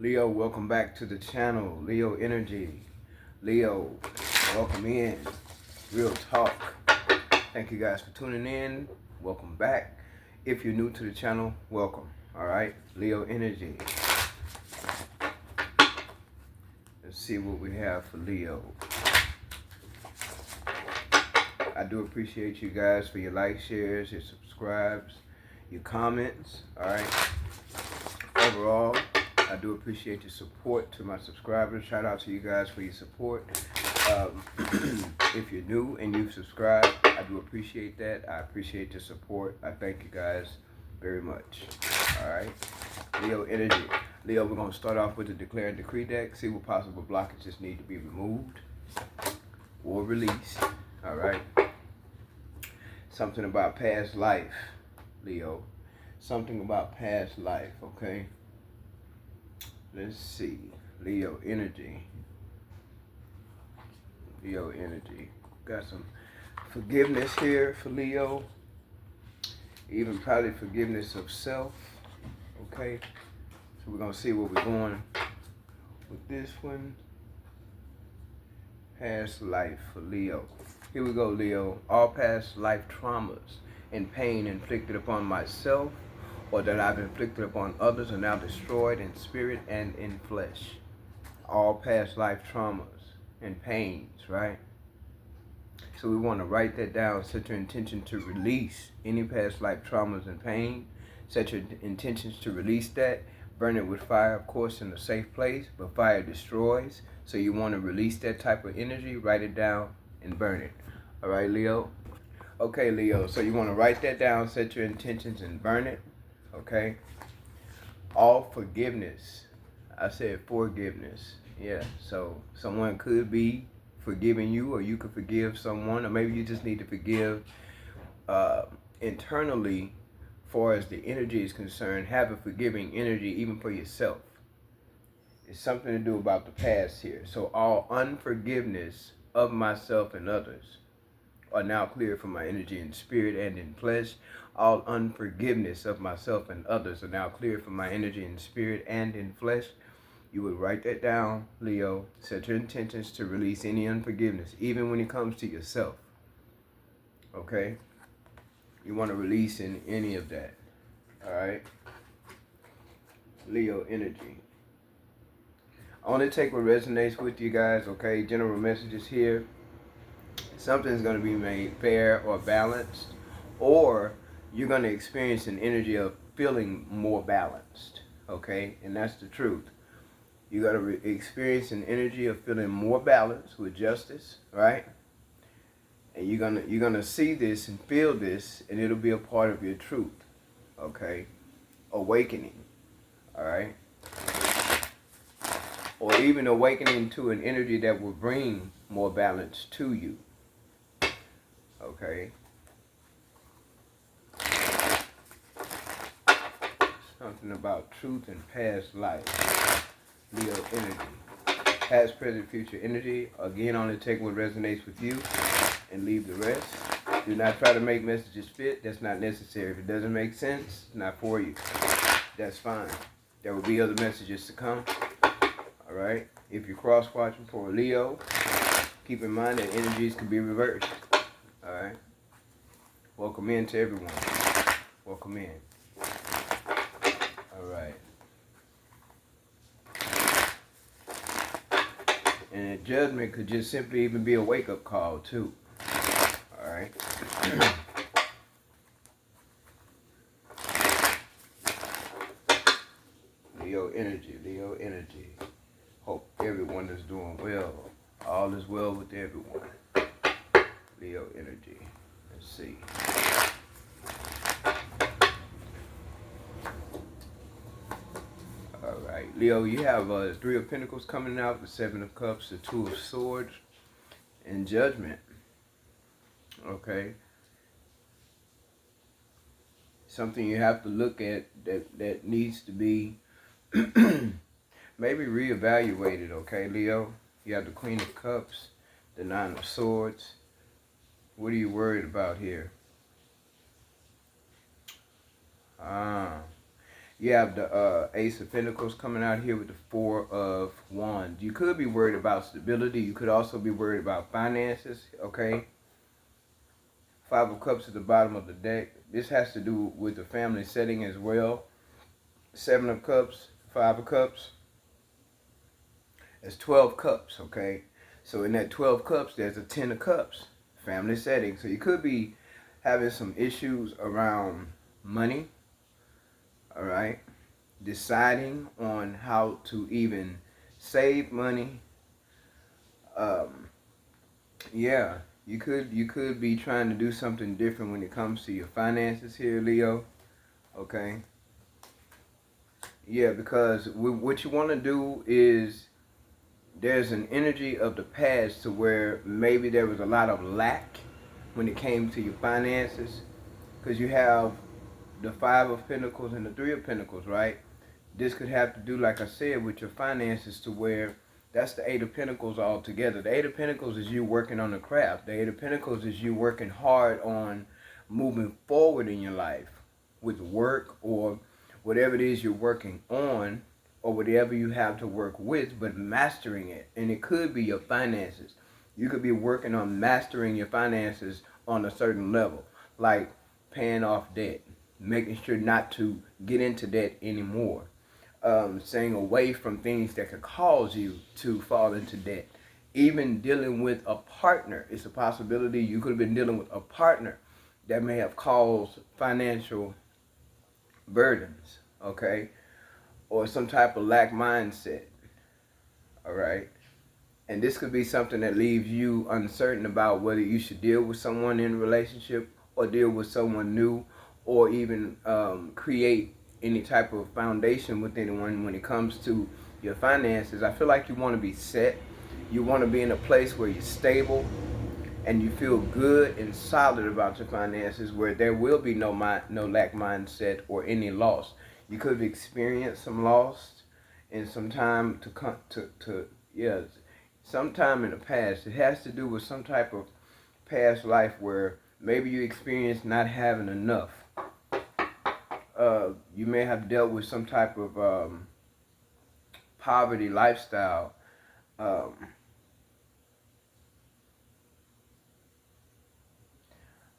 Leo, welcome back to the channel. Leo Energy. Leo, welcome in. Real talk. Thank you guys for tuning in. Welcome back. If you're new to the channel, welcome. Alright, Leo Energy. Let's see what we have for Leo. I do appreciate you guys for your likes, shares, your subscribes, your comments. Alright. Overall, I do appreciate your support to my subscribers. Shout out to you guys for your support. If you're new and you've subscribed, I do appreciate that. I appreciate your support. I thank you guys very much. All right. Leo Energy. Leo, we're going to start off with the Declare and Decree deck. See what possible blockages need to be removed or released. All right. Something about past life, Leo. Something about past life, okay? Let's see. Leo Energy. Leo Energy. Got some forgiveness here for Leo. Even probably forgiveness of self. Okay. So we're going to see where we're going with this one. Past life for Leo. Here we go, Leo. All past life traumas and pain inflicted upon myself or that I've inflicted upon others are now destroyed in spirit and in flesh. All past life traumas and pains, right? So we want to write that down, set your intention to release any past life traumas and pain. Set your intentions to release that. Burn it with fire, of course, in a safe place, but fire destroys. So you want to release that type of energy, write it down, and burn it. All right, Leo? Okay, Leo, so you want to write that down, set your intentions, and burn it. Okay? All forgiveness. I said forgiveness. Yeah, so someone could be forgiving you, or you could forgive someone, or maybe you just need to forgive internally. Far as the energy is concerned, have a forgiving energy even for yourself. It's something to do about the past here. So all unforgiveness of myself and others are now cleared from my energy in spirit and in flesh. All unforgiveness of myself and others are now cleared from my energy in spirit and in flesh. You would write that down, Leo. Set your intentions to release any unforgiveness, even when it comes to yourself. Okay? You want to release in any of that. All right? Leo Energy. I want to take what resonates with you guys, okay? General messages here. Something's going to be made fair or balanced, or you're going to experience an energy of feeling more balanced, okay? And that's the truth. You got to experience an energy of feeling more balanced with justice, right? And you're gonna see this and feel this, and it'll be a part of your truth, okay? Awakening, all right? Or even awakening to an energy that will bring more balance to you, okay? Something about truth and past life. Leo Energy. Past, present, future energy. Again, only take what resonates with you and leave the rest. Do not try to make messages fit. That's not necessary. If it doesn't make sense, it's not for you. That's fine. There will be other messages to come. All right? If you're cross-watching for a Leo, keep in mind that energies can be reversed. All right? Welcome in to everyone. Welcome in. All right. And a judgment could just simply even be a wake-up call, too. All right. Leo Energy, Leo Energy. Hope everyone is doing well. All is well with everyone. Leo Energy. Let's see. All right. Leo, you have Three of Pentacles coming out, the Seven of Cups, the Two of Swords, and Judgment. Okay. Something you have to look at that needs to be maybe reevaluated, okay, Leo? You have the Queen of Cups, the Nine of Swords. What are you worried about here? You have the Ace of Pentacles coming out here with the Four of Wands. You could be worried about stability. You could also be worried about finances, okay? Five of Cups at the bottom of the deck. This has to do with the family setting as well. Seven of Cups, Five of Cups. It's 12 cups, okay? So in that 12 cups, there's a 10 of Cups, family setting. So you could be having some issues around money, all right? Deciding on how to even save money. Yeah, you could be trying to do something different when it comes to your finances here, Leo, okay? Yeah, because what you want to do is, there's an energy of the past to where maybe there was a lot of lack when it came to your finances, because you have the Five of Pentacles and the Three of Pentacles, right? This could have to do, like I said, with your finances, to where that's the Eight of Pentacles altogether. The Eight of Pentacles is you working on the craft. The Eight of Pentacles is you working hard on moving forward in your life with work or whatever it is you're working on, or whatever you have to work with, but mastering it. And it could be your finances. You could be working on mastering your finances on a certain level, like paying off debt, making sure not to get into debt anymore, staying away from things that could cause you to fall into debt. Even dealing with a partner, it's a possibility you could have been dealing with a partner that may have caused financial burdens, okay? Or some type of lack mindset, all right? And this could be something that leaves you uncertain about whether you should deal with someone in a relationship or deal with someone new, or even create any type of foundation with anyone when it comes to your finances. I feel like you want to be set. You want to be in a place where you're stable and you feel good and solid about your finances, where there will be no lack mindset or any loss. You could have experienced some loss in some time sometime in the past. It has to do with some type of past life where maybe you experienced not having enough. You may have dealt with some type of poverty lifestyle.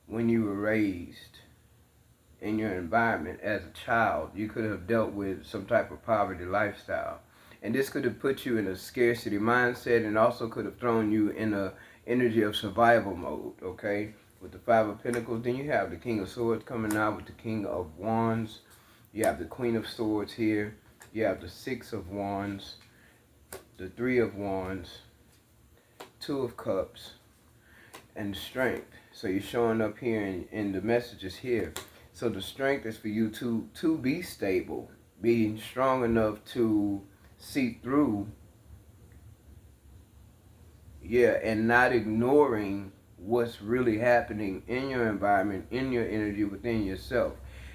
When you were raised in your environment as a child, you could have dealt with some type of poverty lifestyle. And this could have put you in a scarcity mindset, and also could have thrown you in a energy of survival mode, okay? With the Five of Pentacles, then you have the King of Swords coming out with the King of Wands. You have the Queen of Swords here. You have the Six of Wands, the Three of Wands, Two of Cups, and Strength. So you're showing up here in the messages here. So the strength is for you to be stable, being strong enough to see through, and not ignoring what's really happening in your environment, in your energy, within yourself.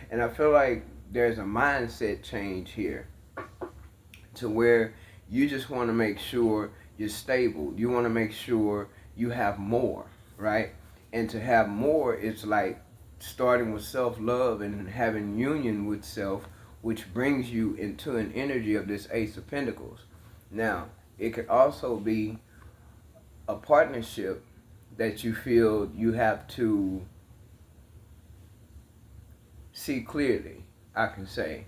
And I feel like there's a mindset change here, to where you just want to make sure you're stable. You want to make sure you have more, right? And to have more, it's like starting with self-love and having union with self, which brings you into an energy of this Ace of Pentacles. Now, it could also be a partnership that you feel you have to see clearly, I can say.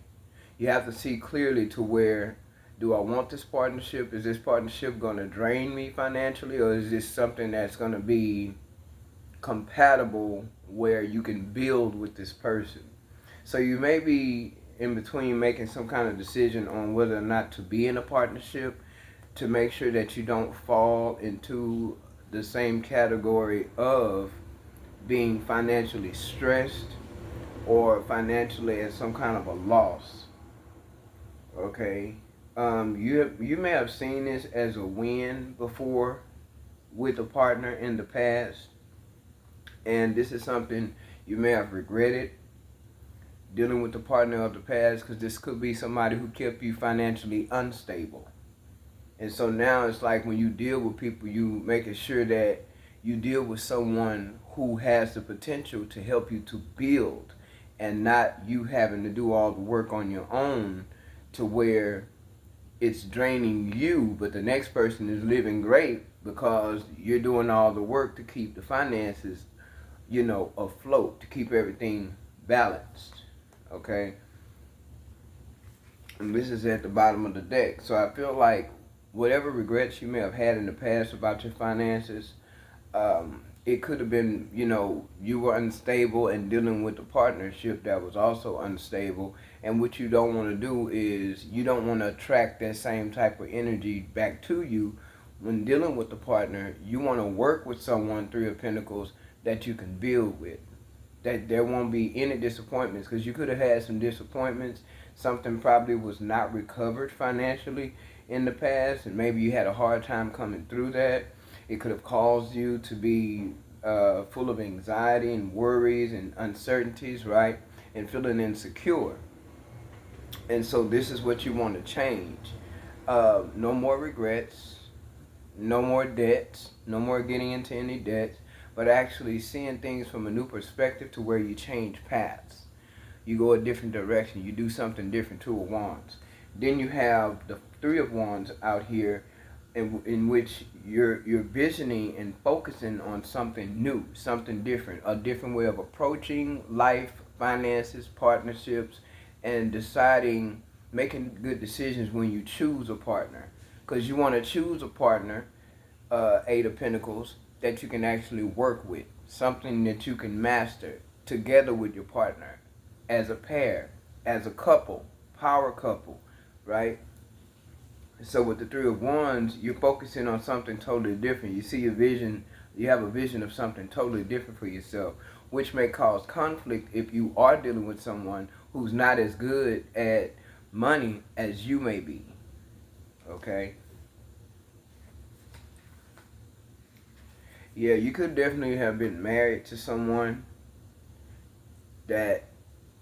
You have to see clearly to where, do I want this partnership? Is this partnership going to drain me financially? Or is this something that's going to be compatible where you can build with this person? So you may be in between making some kind of decision on whether or not to be in a partnership, to make sure that you don't fall into the same category of being financially stressed or financially at some kind of a loss. Okay, you may have seen this as a win before with a partner in the past, and this is something you may have regretted, dealing with the partner of the past, because this could be somebody who kept you financially unstable. And so now it's like when you deal with people, you making sure that you deal with someone who has the potential to help you to build and not you having to do all the work on your own to where it's draining you, but the next person is living great because you're doing all the work to keep the finances, afloat, to keep everything balanced. Okay? And this is at the bottom of the deck. So I feel like whatever regrets you may have had in the past about your finances, it could have been, you were unstable and dealing with a partnership that was also unstable. And what you don't want to do is you don't want to attract that same type of energy back to you when dealing with the partner. You want to work with someone, Three of Pentacles, that you can build with. That there won't be any disappointments, because you could have had some disappointments. Something probably was not recovered financially in the past, and maybe you had a hard time coming through that. It could have caused you to be full of anxiety and worries and uncertainties, right? And feeling insecure. And so this is what you want to change. No more regrets, no more debts, no more getting into any debts, but actually seeing things from a new perspective to where you change paths. You go a different direction. You do something different. Two of Wands. Then you have the Three of Wands out here, in which you're visioning and focusing on something new, something different, a different way of approaching life, finances, partnerships, and deciding, making good decisions when you choose a partner. Because you want to choose a partner, Eight of Pentacles, that you can actually work with, something that you can master together with your partner, as a pair, as a couple, power couple, right? So with the Three of Wands, you're focusing on something totally different. You see a vision, you have a vision of something totally different for yourself, which may cause conflict if you are dealing with someone who's not as good at money as you may be. Okay? Yeah, you could definitely have been married to someone that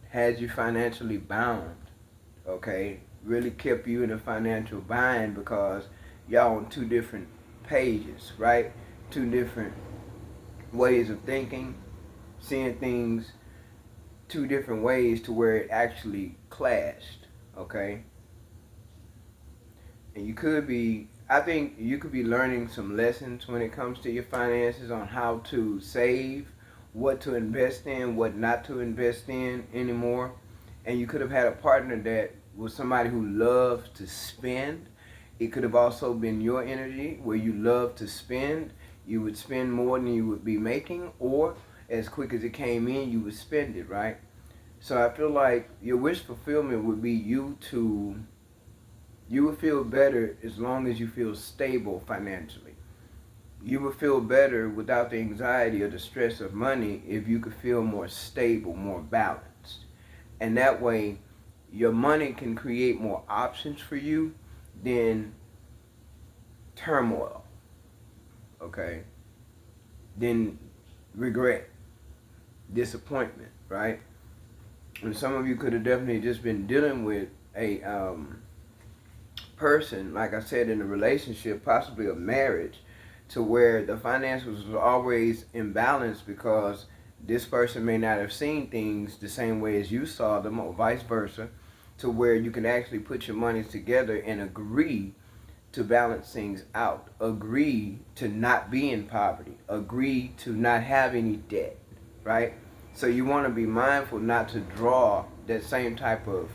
had you financially bound. Okay? Really kept you in a financial bind because y'all on two different pages, right? Two different ways of thinking, seeing things two different ways to where it actually clashed, okay? And I think you could be learning some lessons when it comes to your finances, on how to save, what to invest in, what not to invest in anymore. And you could have had a partner that was somebody who loved to spend. It could have also been your energy where you love to spend. You would spend more than you would be making, or as quick as it came in, you would spend it, right? So I feel like your wish fulfillment would be you would feel better as long as you feel stable financially. You would feel better without the anxiety or the stress of money if you could feel more stable, more balanced. And that way, your money can create more options for you than turmoil, okay? Then regret, disappointment, right? And some of you could have definitely just been dealing with a person, like I said, in a relationship, possibly a marriage, to where the finances was always imbalanced because this person may not have seen things the same way as you saw them, or vice versa, to where you can actually put your money together and agree to balance things out, agree to not be in poverty, agree to not have any debt, right? So you want to be mindful not to draw that same type of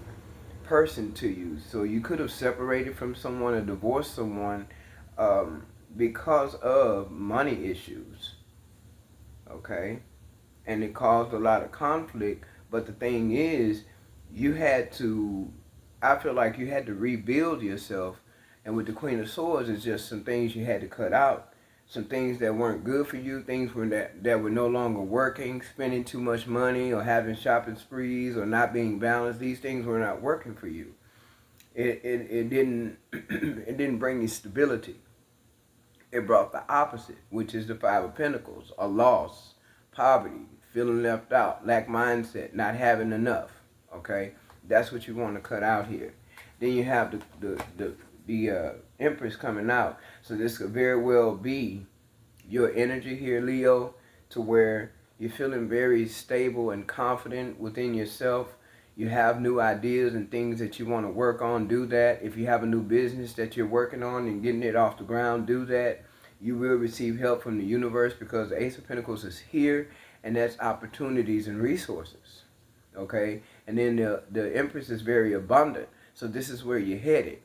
person to you. So you could have separated from someone or divorced someone because of money issues, okay? And it caused a lot of conflict. But the thing is, I feel like you had to rebuild yourself. And with the Queen of Swords, it's just some things you had to cut out. Some things that weren't good for you, things that were no longer working, spending too much money or having shopping sprees or not being balanced. These things were not working for you. It didn't it didn't bring you stability. It brought the opposite, which is the Five of Pentacles, a loss, poverty, feeling left out, lack mindset, not having enough. Okay, that's what you want to cut out here. Then you have the Empress coming out. So this could very well be your energy here, Leo, to where You're feeling very stable and confident within yourself. You have new ideas and things that you want to work on, do that. If you have a new business that you're working on and getting it off the ground, do that. You will receive help from the universe because the Ace of Pentacles is here, and that's opportunities and resources. Okay? And then the Empress is very abundant. So this is where you're headed,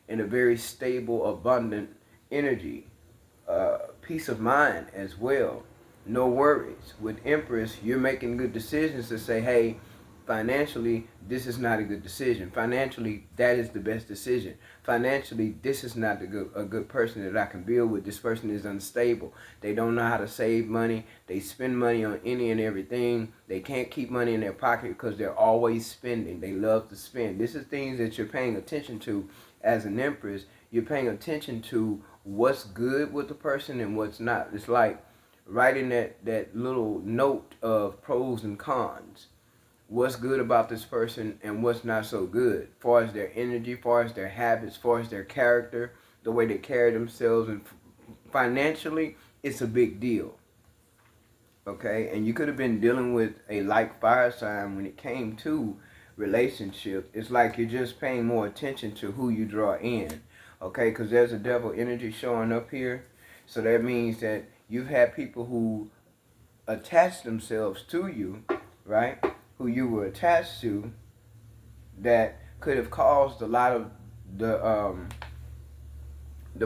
in a very stable, abundant energy. Peace of mind as well. No worries. With Empress, you're making good decisions to say, hey, financially, this is not a good decision. Financially, that is the best decision. Financially, this is not a good person that I can build with. This person is unstable. They don't know how to save money. They spend money on any and everything. They can't keep money in their pocket because they're always spending. They love to spend. This is things that you're paying attention to as an Empress. You're paying attention to what's good with the person and what's not. It's like writing that little note of pros and cons. What's good about this person and what's not so good, as far as their energy, as far as their habits, as far as their character, the way they carry themselves, and financially, it's a big deal. Okay, and you could have been dealing with a like fire sign when it came to relationship. It's like you're just paying more attention to who you draw in. Okay, because there's a devil energy showing up here. So that means that you've had people who attach themselves to you, right? Who you were attached to, that could have caused a lot of the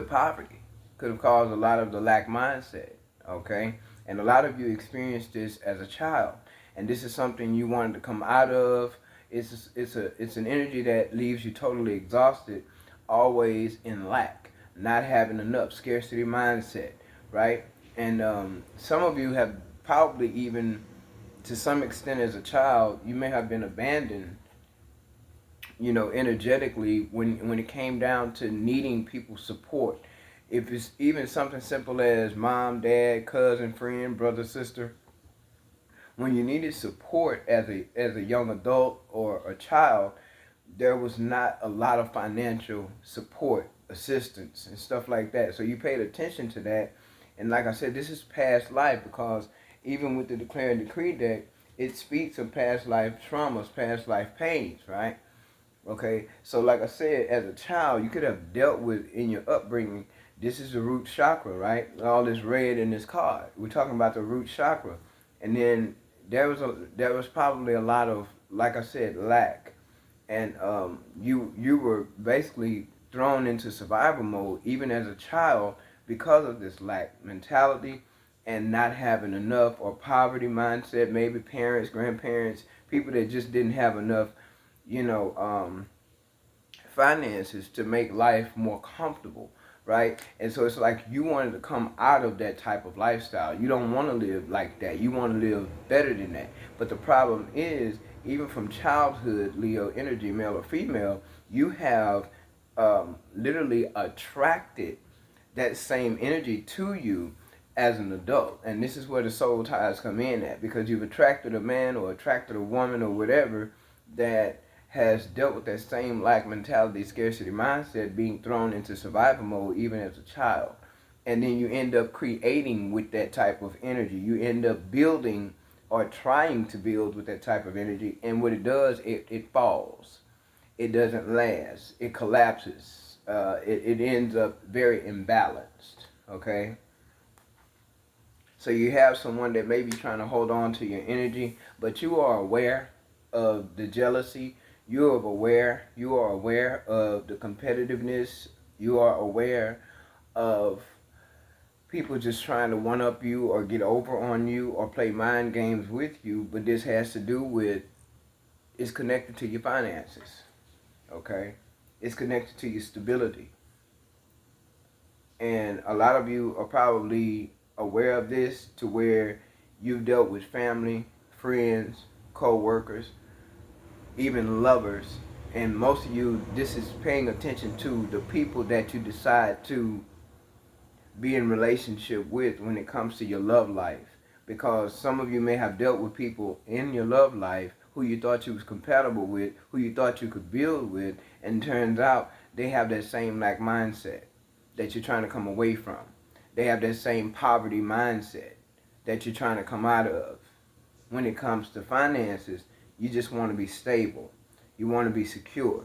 poverty, could have caused a lot of the lack mindset. Okay, and a lot of you experienced this as a child, and this is something you wanted to come out of. It's an energy that leaves you totally exhausted, always in lack, not having enough, scarcity mindset, right? And some of you have probably even, to some extent as a child, you may have been abandoned, energetically when it came down to needing people's support. If it's even something simple as mom, dad, cousin, friend, brother, sister, when you needed support as a young adult or a child, there was not a lot of financial support, assistance, and stuff like that. So you paid attention to that. And like I said, this is past life, because even with the Declare and Decree deck, it speaks of past life traumas, past life pains, right? Okay, so like I said, as a child, you could have dealt with in your upbringing. This is the root chakra, right? All this red in this card. We're talking about the root chakra. And then there was probably a lot of, like I said, lack. And you were basically thrown into survival mode even as a child because of this lack mentality and not having enough, or poverty mindset, maybe parents, grandparents, people that just didn't have enough, finances to make life more comfortable, right? And so it's like you wanted to come out of that type of lifestyle. You don't want to live like that. You want to live better than that. But the problem is, even from childhood, Leo energy, male or female, you have literally attracted that same energy to you as an adult. And this is where the soul ties come in at, because you've attracted a man or attracted a woman or whatever that has dealt with that same lack mentality, scarcity mindset, being thrown into survival mode even as a child. And then you end up creating with that type of energy. You end up building or trying to build with that type of energy. And what it does, it falls. It doesn't last. It collapses. It ends up very imbalanced. Okay? So you have someone that may be trying to hold on to your energy, but you are aware of the jealousy. You are aware of the competitiveness. You are aware of people just trying to one-up you or get over on you or play mind games with you. But this has to do with, it's connected to your finances, okay? It's connected to your stability. And a lot of you are probably aware of this, to where you've dealt with family, friends, co-workers, even lovers, and most of you, this is paying attention to the people that you decide to be in relationship with when it comes to your love life. Because some of you may have dealt with people in your love life who you thought you was compatible with, who you thought you could build with, and turns out they have that same lack mindset that you're trying to come away from. They have that same poverty mindset. that you're trying to come out of. When it comes to finances, you just want to be stable. You want to be secure.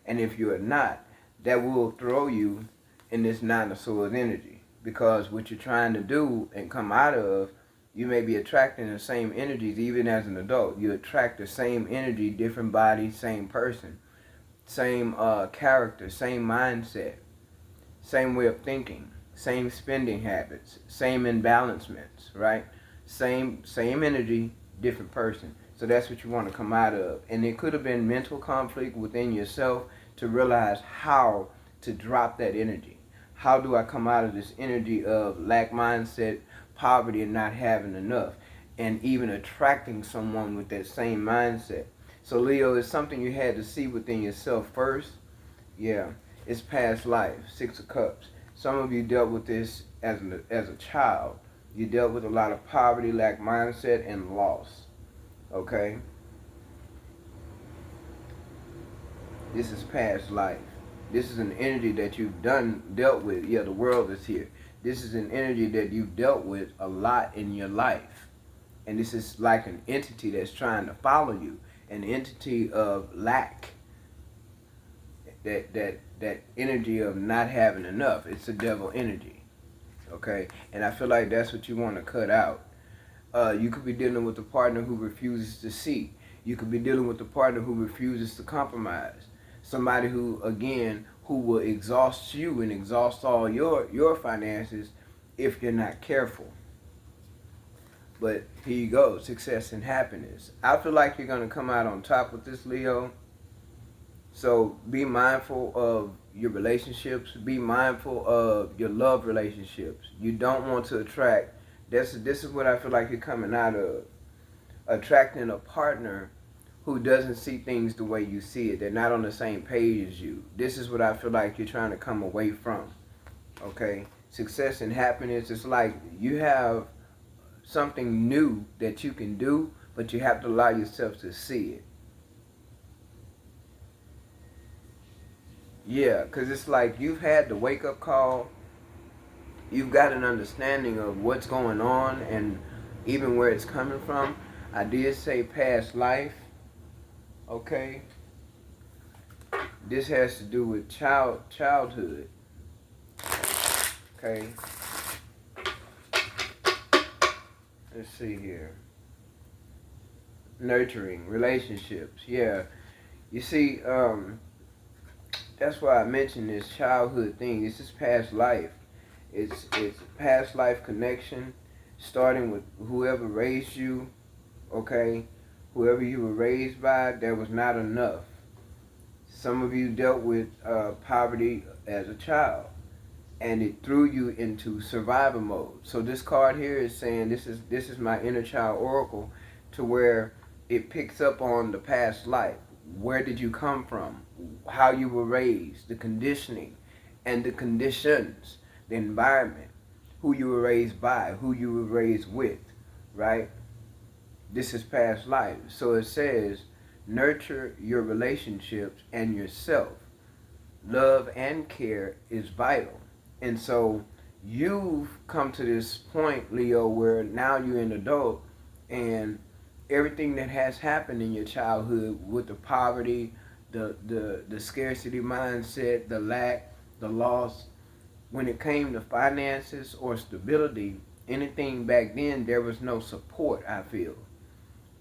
And if you're not, that will throw you in this Nine of Swords energy. Because what you're trying to do and come out of, you may be attracting the same energies even as an adult. You attract the same energy, different body, same person, same character, same mindset, same way of thinking, same spending habits, same imbalancements, right? Same energy, different person. So that's what you want to come out of. And it could have been mental conflict within yourself to realize how to drop that energy. How do I come out of this energy of lack mindset, poverty, and not having enough, and even attracting someone with that same mindset? So Leo, it's something you had to see within yourself first. Yeah, it's past life, Six of Cups. Some of you dealt with this as a child. You dealt with a lot of poverty, lack mindset, and loss. Okay? This is past life. This is an energy that you've dealt with. Yeah, the world is here. This is an energy that you've dealt with a lot in your life. And this is like an entity that's trying to follow you. An entity of lack. That energy of not having enough. It's a devil energy. Okay? And I feel like that's what you want to cut out. You could be dealing with a partner who refuses to see. You could be dealing with a partner who refuses to compromise. Somebody who, again, who will exhaust you and exhaust all your finances if you're not careful. But here you go, success and happiness. I feel like you're going to come out on top with this, Leo. So be mindful of your relationships. Be mindful of your love relationships. You don't want to attract, this is what I feel like you're coming out of. Attracting a partner who doesn't see things the way you see it. They're not on the same page as you. This is what I feel like you're trying to come away from. Okay? Success and happiness, it's like you have something new that you can do, but you have to allow yourself to see it. Yeah, because it's like you've had the wake-up call. You've got an understanding of what's going on and even where it's coming from. I did say past life. Okay? This has to do with childhood. Okay? Let's see here. Nurturing, relationships. Yeah. You see, that's why I mentioned this childhood thing. This is past life. It's past life connection, starting with whoever raised you, okay? Whoever you were raised by, there was not enough. Some of you dealt with poverty as a child, and it threw you into survival mode. So this card here is saying, this is my inner child oracle, to where it picks up on the past life. Where did you come from? How you were raised, the conditioning and the conditions, the environment, who you were raised by, who you were raised with, right? This is past life. So it says, nurture your relationships and yourself. Love and care is vital. And so you've come to this point, Leo, where now you're an adult, and everything that has happened in your childhood with the poverty, the scarcity mindset, the lack, the loss, when it came to finances or stability, anything back then, there was no support, I feel.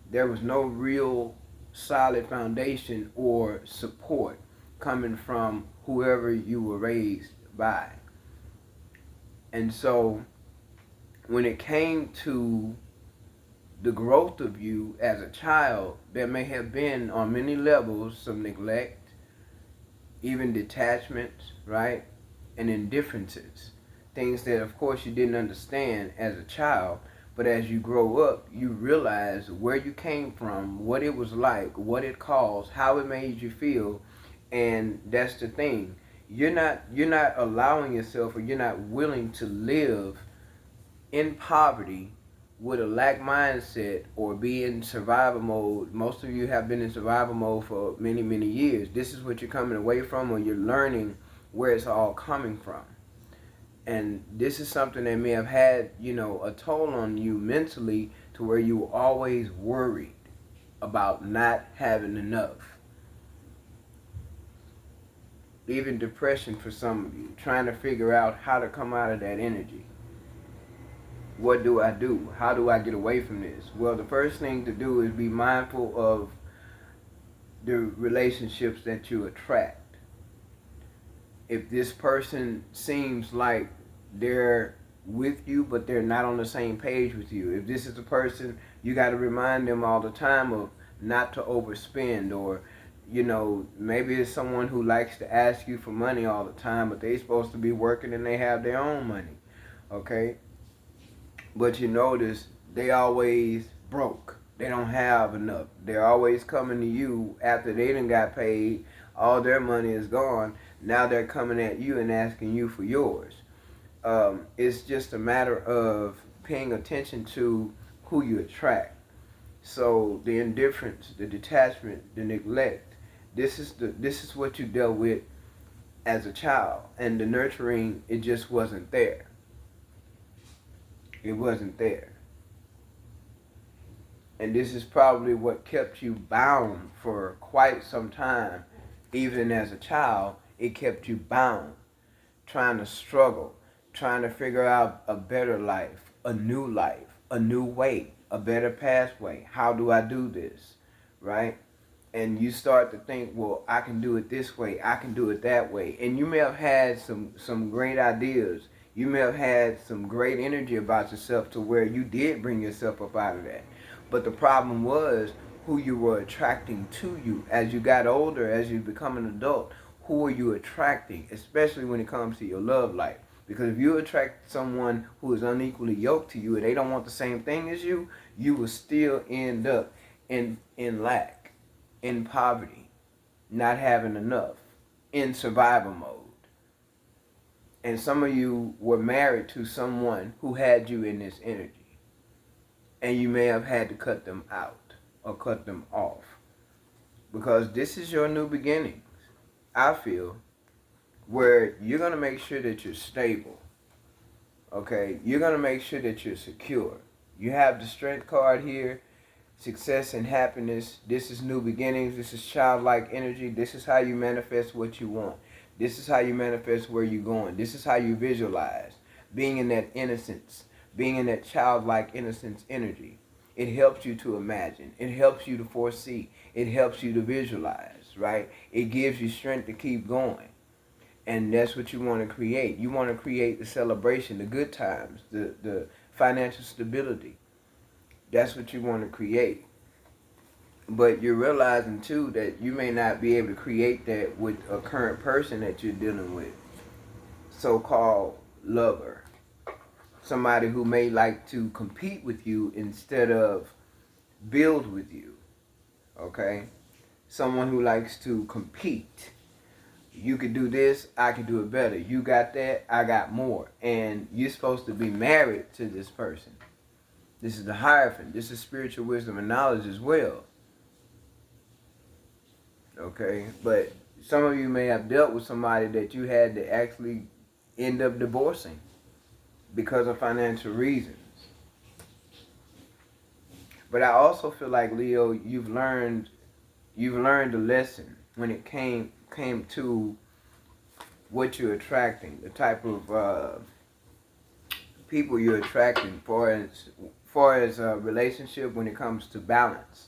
There was no real solid foundation or support coming from whoever you were raised by. And so when it came to the growth of you as a child, there may have been on many levels some neglect, even detachment, right? And indifferences. Things that of course you didn't understand as a child, but as you grow up, you realize where you came from, what it was like, what it caused, how it made you feel. And that's the thing. You're not allowing yourself, or you're not willing to live in poverty with a lack mindset or be in survival mode. Most of you have been in survival mode for many, many years. This is what you're coming away from, or you're learning where it's all coming from. And this is something that may have had, a toll on you mentally to where you were always worried about not having enough. Even depression for some of you, trying to figure out how to come out of that energy. What do I do? How do I get away from this? Well, the first thing to do is be mindful of the relationships that you attract. If this person seems like they're with you, but they're not on the same page with you, if this is a person, you got to remind them all the time of not to overspend, or maybe it's someone who likes to ask you for money all the time, but they're supposed to be working and they have their own money, okay? But you notice they always broke. They don't have enough. They're always coming to you after they done got paid. All their money is gone. Now they're coming at you and asking you for yours. It's just a matter of paying attention to who you attract. So the indifference, the detachment, the neglect. This is what you dealt with as a child, and the nurturing, it just wasn't there. It wasn't there. And this is probably what kept you bound for quite some time. Even as a child, it kept you bound, trying to struggle, trying to figure out a better life, a new way, a better pathway. How do I do this, right? And you start to think, well, I can do it this way, I can do it that way. And you may have had some great ideas. You may have had some great energy about yourself to where you did bring yourself up out of that. But the problem was who you were attracting to you. As you got older, as you become an adult, who are you attracting, especially when it comes to your love life? Because if you attract someone who is unequally yoked to you and they don't want the same thing as you, you will still end up in lack, in poverty, not having enough, in survival mode. And some of you were married to someone who had you in this energy. And you may have had to cut them out or cut them off. Because this is your new beginnings, I feel, where you're going to make sure that you're stable. Okay? You're going to make sure that you're secure. You have the strength card here, success and happiness. This is new beginnings. This is childlike energy. This is how you manifest what you want. This is how you manifest where you're going. This is how you visualize being in that innocence, being in that childlike innocence energy. It helps you to imagine. It helps you to foresee. It helps you to visualize, right? It gives you strength to keep going. And that's what you want to create. You want to create the celebration, the good times, the financial stability. That's what you want to create. But you're realizing, too, that you may not be able to create that with a current person that you're dealing with. So-called lover. Somebody who may like to compete with you instead of build with you. Okay? Someone who likes to compete. You could do this, I could do it better. You got that, I got more. And you're supposed to be married to this person. This is the Hierophant. This is spiritual wisdom and knowledge as well. Okay? But some of you may have dealt with somebody that you had to actually end up divorcing because of financial reasons. But I also feel like, Leo, you've learned a lesson when it came to what you're attracting, the type of people you're attracting, far as a relationship, when it comes to balance,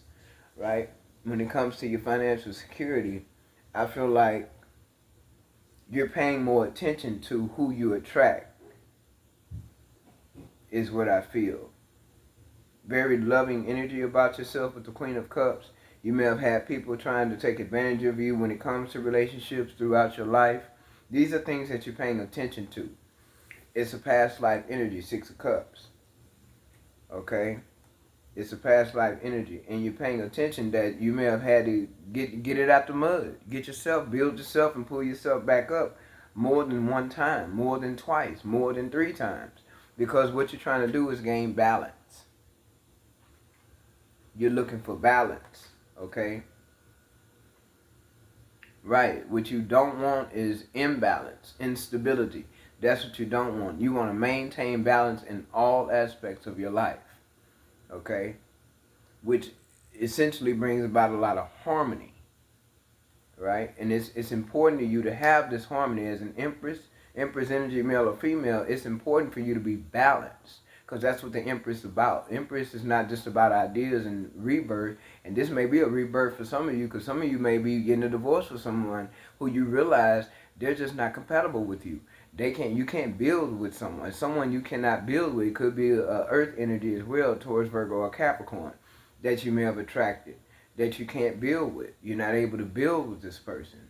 right? When it comes to your financial security, I feel like you're paying more attention to who you attract, is what I feel. Very loving energy about yourself with the Queen of Cups. You may have had people trying to take advantage of you when it comes to relationships throughout your life. These are things that you're paying attention to. It's a past life energy, Six of Cups. Okay? It's a past life energy. And you're paying attention that you may have had to get it out the mud. Get yourself, build yourself, and pull yourself back up more than one time, more than twice, more than 3 times. Because what you're trying to do is gain balance. You're looking for balance. Okay? Right. What you don't want is imbalance, instability. That's what you don't want. You want to maintain balance in all aspects of your life, okay? Which essentially brings about a lot of harmony, right? And it's important to you to have this harmony as an Empress energy, male or female. It's important for you to be balanced, because that's what the Empress is about. Empress is not just about ideas and rebirth, and this may be a rebirth for some of you, because some of you may be getting a divorce with someone who you realize they're just not compatible with you. You can't build with someone you cannot build with. It could be a earth energy as well, towards Virgo or Capricorn, that you may have attracted, that you can't build with. You're not able to build with this person,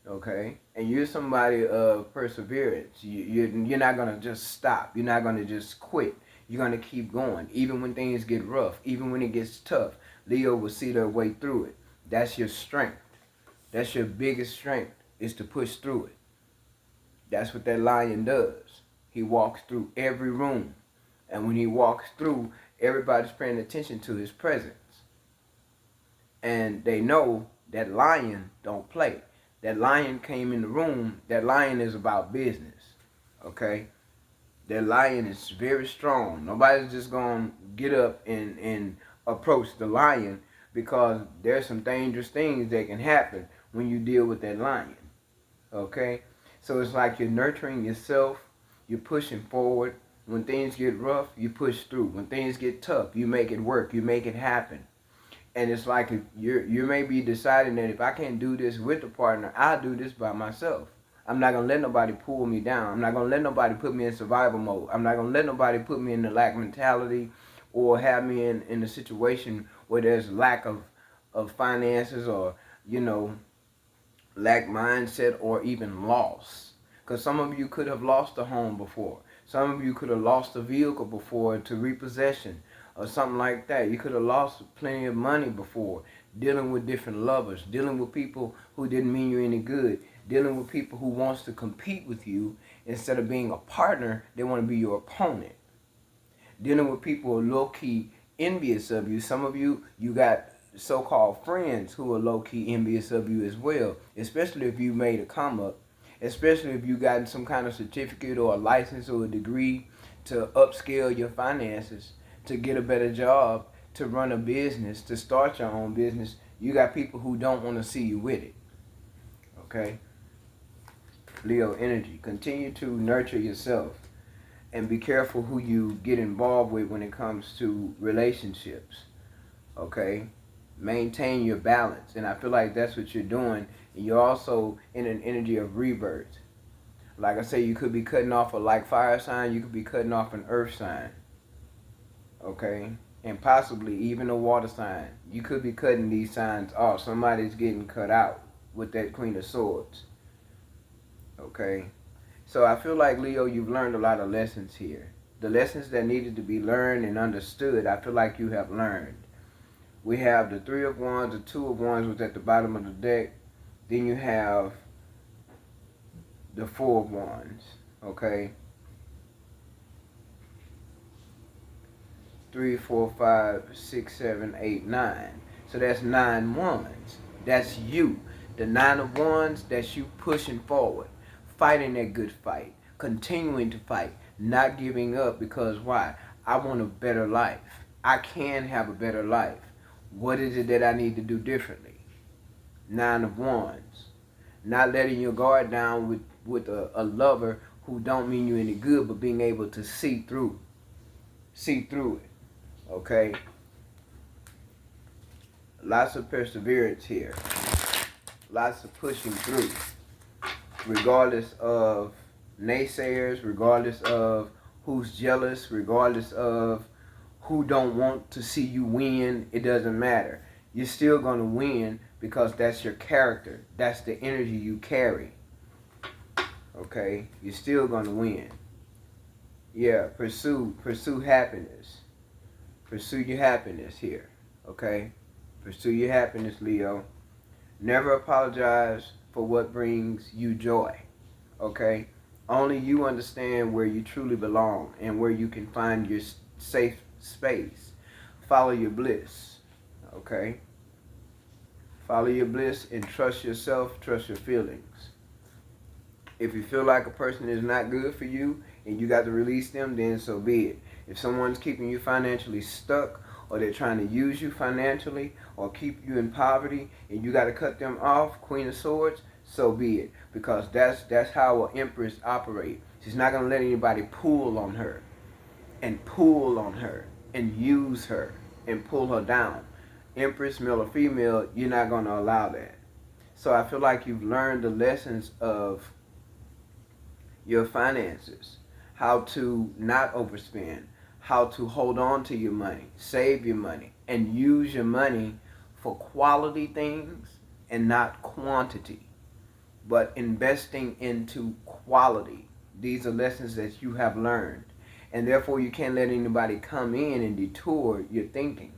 okay? And you're somebody of perseverance. You're not going to just stop. You're not going to just quit. You're going to keep going. Even when things get rough, even when it gets tough, Leo will see their way through it. That's your strength. That's your biggest strength, is to push through it. That's what that lion does. He walks through every room. And when he walks through, everybody's paying attention to his presence. And they know that lion don't play. That lion came in the room. That lion is about business, okay? That lion is very strong. Nobody's just going to get up and approach the lion, because there's some dangerous things that can happen when you deal with that lion, okay? So it's like you're nurturing yourself. You're pushing forward. When things get rough, you push through. When things get tough, you make it work. You make it happen. And it's like, if you may be deciding that if I can't do this with a partner, I'll do this by myself. I'm not going to let nobody pull me down. I'm not going to let nobody put me in survival mode. I'm not going to let nobody put me in the lack mentality, or have me in a situation where there's lack of finances, or, lack mindset, or even loss. Because some of you could have lost a home before. Some of you could have lost a vehicle before to repossession, or something like that. You could have lost plenty of money before, dealing with different lovers, dealing with people who didn't mean you any good, dealing with people who wants to compete with you. Instead of being a partner, they want to be your opponent. Dealing with people who are low-key envious of you. Some of you got so-called friends who are low-key envious of you as well, especially if you made a come up, especially if you gotten some kind of certificate or a license or a degree to upscale your finances, to get a better job, to run a business, to start your own business. You got people who don't want to see you with it, okay? Leo energy. Continue to nurture yourself, and be careful who you get involved with when it comes to relationships, okay? Maintain your balance, and I feel like that's what you're doing. And you're also in an energy of rebirth. Like I say, you could be cutting off a like fire sign, you could be cutting off an earth sign, okay? And possibly even a water sign. You could be cutting these signs off. Somebody's getting cut out with that Queen of Swords, okay? So I feel like, Leo, you've learned a lot of lessons here. The lessons that needed to be learned and understood, I feel like you have learned. We have the Three of Wands, the Two of Wands was at the bottom of the deck. Then you have the Four of Wands, okay? 3, 4, 5, 6, 7, 8, 9. So that's 9 wands. That's you. The 9 of Wands, that's you pushing forward, fighting that good fight, continuing to fight, not giving up, because why? I want a better life. I can have a better life. What is it that I need to do differently? 9 of Wands. Not letting your guard down with a lover who don't mean you any good, but being able to see through it, okay? Lots of perseverance here. Lots of pushing through, regardless of naysayers, regardless of who's jealous, regardless of who don't want to see you win. It doesn't matter. You're still going to win, because that's your character. That's the energy you carry, okay? You're still going to win. Yeah, pursue happiness. Pursue your happiness here, okay? Pursue your happiness, Leo. Never apologize for what brings you joy, okay? Only you understand where you truly belong and where you can find your safe space. Follow your bliss, okay? Follow your bliss and trust yourself, trust your feelings. If you feel like a person is not good for you and you got to release them, then so be it. If someone's keeping you financially stuck, or they're trying to use you financially or keep you in poverty and you got to cut them off, Queen of Swords, so be it. Because that's how an empress operates. She's not going to let anybody pull on her and use her and pull her down. Empress, male or female, you're not going to allow that. So I feel like you've learned the lessons of your finances, how to not overspend, how to hold on to your money, save your money, and use your money for quality things and not quantity, but investing into quality. These are lessons that you have learned, and therefore you can't let anybody come in and detour your thinking.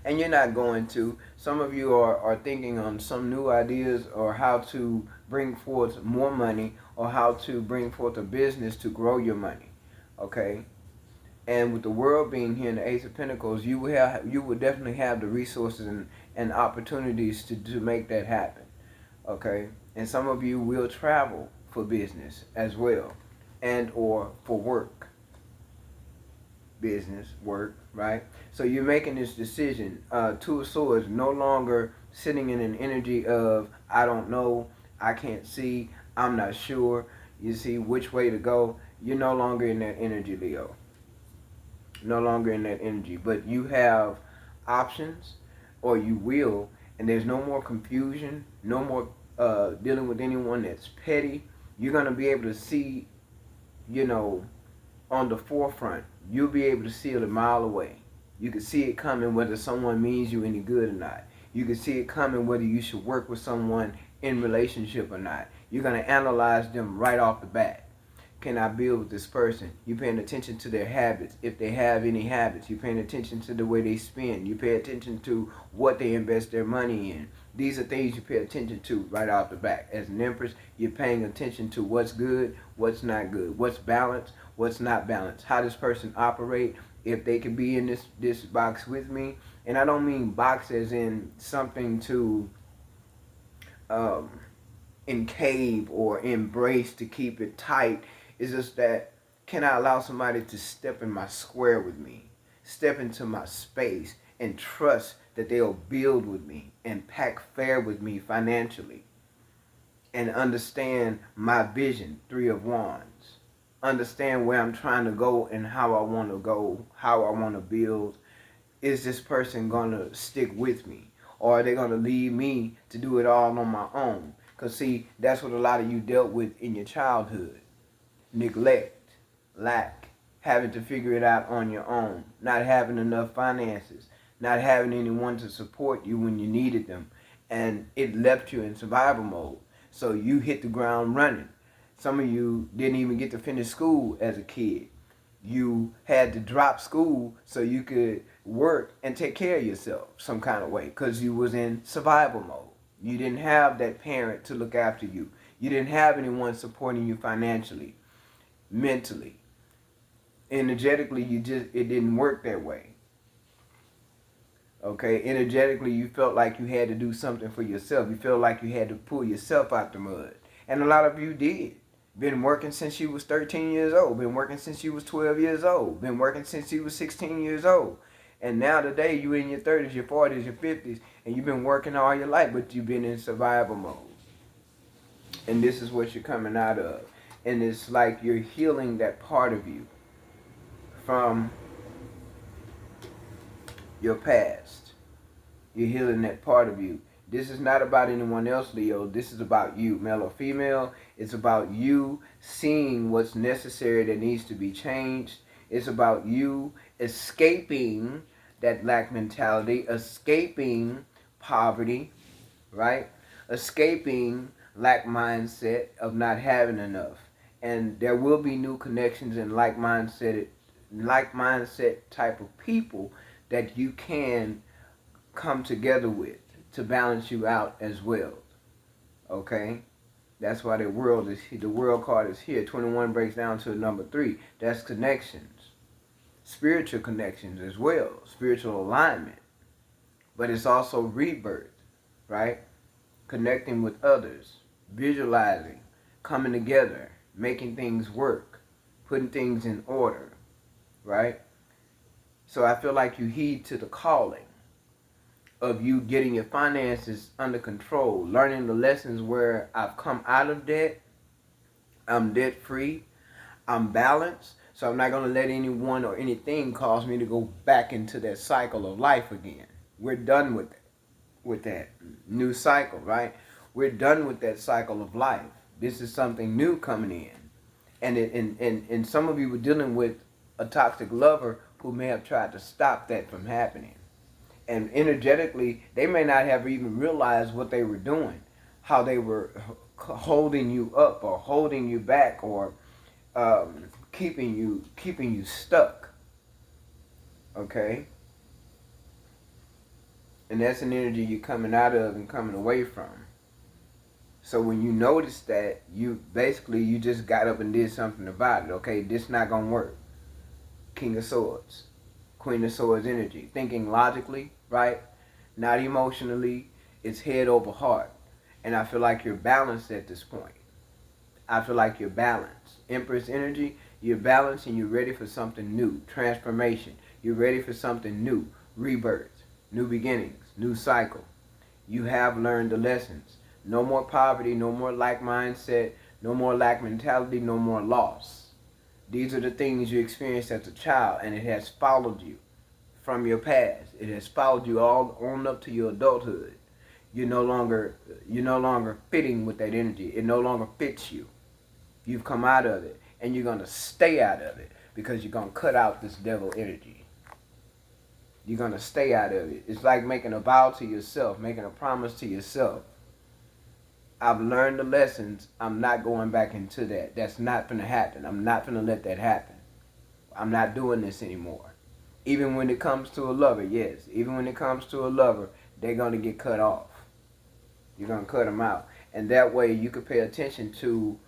And you're not going to. Some of you are thinking on some new ideas or how to bring forth more money or how to bring forth a business to grow your money. Okay? And with the world being here in the Ace of Pentacles, you will definitely have the resources and opportunities to make that happen. Okay? And some of you will travel for business as well, and or for work. Business, work, right? So you're making this decision. Two of Swords, no longer sitting in an energy of, I don't know, I can't see, I'm not sure, you see which way to go. You're no longer in that energy, Leo. No longer in that energy. But you have options, or you will, and there's no more confusion, no more dealing with anyone that's petty. You're going to be able to see, on the forefront. You'll be able to see it a mile away. You can see it coming whether someone means you any good or not. You can see it coming whether you should work with someone in relationship or not. You're going to analyze them right off the bat. Can I build with this person? You're paying attention to their habits, if they have any habits. You're paying attention to the way they spend. You pay attention to what they invest their money in. These are things you pay attention to right off the bat. As an Empress, you're paying attention to what's good, what's not good, what's balanced, what's not balanced, how this person operate, if they can be in this box with me. And I don't mean box as in something to encave or embrace to keep it tight. It's just that, can I allow somebody to step in my square with me, step into my space, and trust that they'll build with me and pack fair with me financially and understand my vision, Three of Wands. Understand where I'm trying to go and how I want to go, how I want to build. Is this person going to stick with me? Or are they going to leave me to do it all on my own? Because see, that's what a lot of you dealt with in your childhood. Neglect, lack, having to figure it out on your own, not having enough finances, not having anyone to support you when you needed them, and it left you in survival mode. So you hit the ground running. Some of you didn't even get to finish school as a kid. You had to drop school so you could work and take care of yourself some kind of way because you was in survival mode. You didn't have that parent to look after you. You didn't have anyone supporting you financially, mentally, energetically. It didn't work that way. Okay, energetically, you felt like you had to do something for yourself. You felt like you had to pull yourself out the mud, and a lot of you did. Been working since you was 13 years old. Been working since you was 12 years old. Been working since you was 16 years old. And now today you in your 30s, your 40s, your 50s, and you've been working all your life, but you've been in survival mode. And this is what you're coming out of. And it's like you're healing that part of you from your past. You're healing that part of you. This is not about anyone else, Leo. This is about you, male or female. It's about you seeing what's necessary that needs to be changed. It's about you escaping that lack mentality, escaping poverty, right? Escaping lack mindset of not having enough. And there will be new connections and like mindset type of people that you can come together with to balance you out as well. Okay? That's why the world card is here. 21 breaks down to number 3. That's connections. Spiritual connections as well. Spiritual alignment. But it's also rebirth, right? Connecting with others. Visualizing. coming together, making things work, putting things in order, right? So I feel like you heed to the calling of you getting your finances under control, learning the lessons where I've come out of debt, I'm debt free, I'm balanced, so I'm not going to let anyone or anything cause me to go back into that cycle of life again. We're done with it, with that new cycle, right? We're done with that cycle of life. This is something new coming in. And some of you were dealing with a toxic lover who may have tried to stop that from happening. And energetically, they may not have even realized what they were doing, how they were holding you up or holding you back or keeping you stuck. Okay? And that's an energy you're coming out of and coming away from. So when you notice that, you just got up and did something about it. Okay, this not gonna work. King of Swords, Queen of Swords energy, thinking logically, right? Not emotionally. It's head over heart. And I feel like you're balanced at this point. I feel like you're balanced. Empress energy, you're balanced and you're ready for something new. Transformation. You're ready for something new. Rebirth. New beginnings. New cycle. You have learned the lessons. No more poverty, no more lack mindset, no more lack mentality, no more loss. These are the things you experienced as a child, and it has followed you from your past. It has followed you all on up to your adulthood. You're no longer fitting with that energy. It no longer fits you. You've come out of it, and you're going to stay out of it because you're going to cut out this devil energy. You're going to stay out of it. It's like making a vow to yourself, making a promise to yourself. I've learned the lessons. I'm not going back into that. That's not going to happen. I'm not going to let that happen. I'm not doing this anymore. Even when it comes to a lover, yes. Even when it comes to a lover, they're going to get cut off. You're going to cut them out. And that way you can pay attention to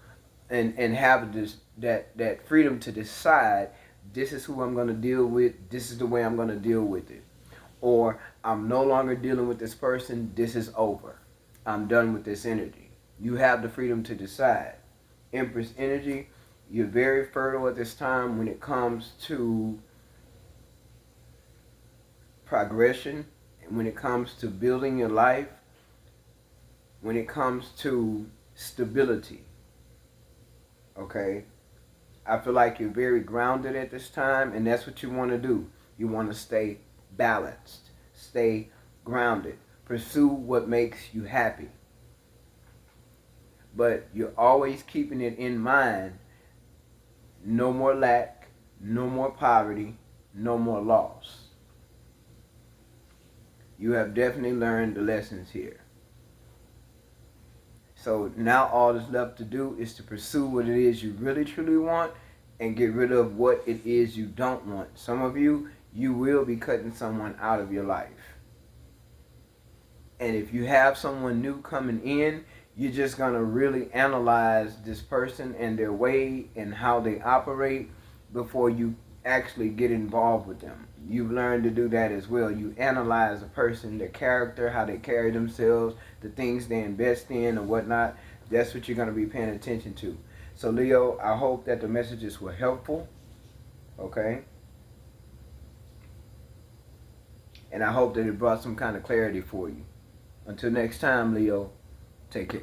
and have that freedom to decide, this is who I'm going to deal with. This is the way I'm going to deal with it. Or I'm no longer dealing with this person. This is over. I'm done with this energy. You have the freedom to decide. Empress energy, you're very fertile at this time when it comes to progression, when it comes to building your life, when it comes to stability. Okay? I feel like you're very grounded at this time, and that's what you want to do. You want to stay balanced, stay grounded. Pursue what makes you happy. But you're always keeping it in mind, no more lack, no more poverty, no more loss. You have definitely learned the lessons here. So now all that's left to do is to pursue what it is you really truly want and get rid of what it is you don't want. Some of you will be cutting someone out of your life. And if you have someone new coming in, you're just going to really analyze this person and their way and how they operate before you actually get involved with them. You've learned to do that as well. You analyze a person, their character, how they carry themselves, the things they invest in and whatnot. That's what you're going to be paying attention to. So Leo, I hope that the messages were helpful. Okay? And I hope that it brought some kind of clarity for you. Until next time, Leo, take care.